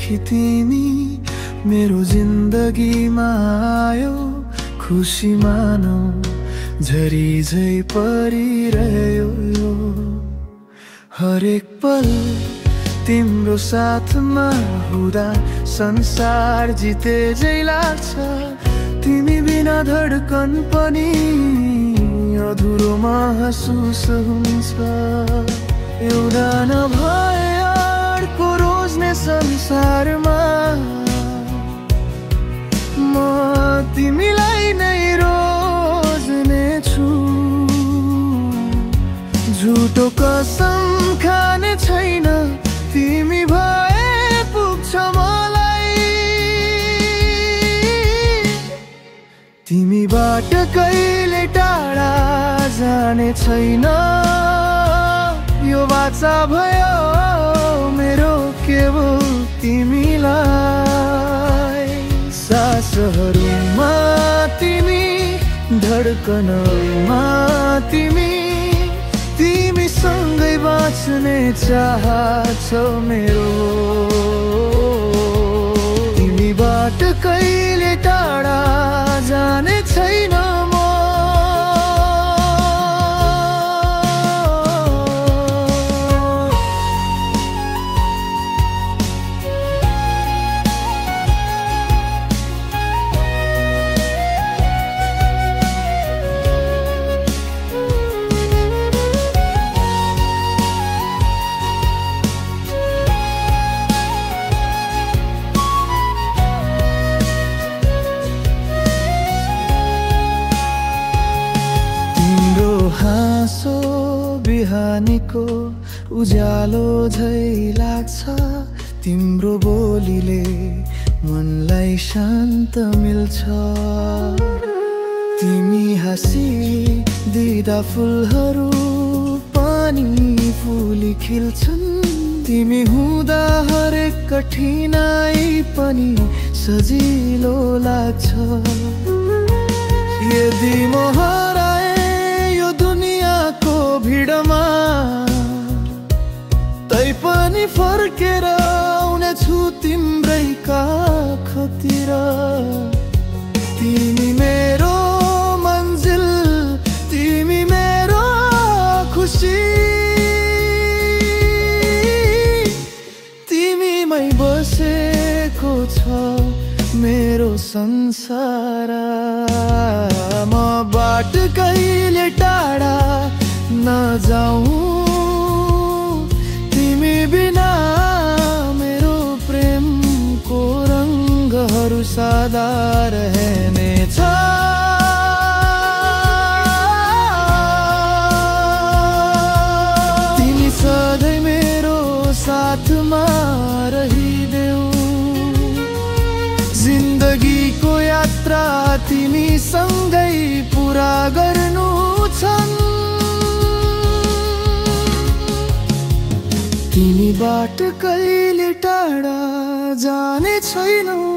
जबदेखि तिमी मेरो जिन्दगीमा आयो, खुसी मानौ झरी झै परिरह्यो। हरेक पल तिम्रो साथमा हुँदा संसार जिते झै लाग्छ। तिमी बिना धड्कन पनि अधुरो महसुस हुन्छ। एउटा नभए अर्को रोज्ने संसारमा म तिमीलाई नै रोज्ने छु। झुटो कसम खाने छैन, तिमी भए पुग्छ मलाई। तिमीबाट कहिले टाढा जाने छैन, यो वाचा भयो मेरो केवल तिमीलाई। सासहरूमा तिमी, धड्कनमा तिमी, तिमी सँगै बाँच्ने चाहत छ मेरो। तिमीबाट कहिले टाढा जाने छैन म। हाँसो बिहानीको उज्यालो झै लाग्छ। तिम्रो बोलीले मनलाई शान्त मिल्छ। तिमी हाँसी दिँदा फुलहरू पनि फुली खिल्छन्। तिमी हुँदा हरेक कठिनाई पनि सजिलो लाग्छ। यदि म हराए यो दुनियाँको भिडमा, तै पनि फर्केर आउनेछु तिम्रै काखतिर। तिमी मेरो मन्जिल, तिमी मेरो खुसी, तिमीमै बसेको छ मेरो संसार। मबाट कहिले टाढा नजाऊ, तिमी बिना मेरो प्रेमको रङ्गहरू सदा रहनेछ। तिमी सधैँ मेरो साथमा रहिदेऊ। जिन्दगीको यात्रा तिमी सँगै पुरा गर्नु छन्। तिमीबाट कहिले टाढा जाने छैनौ।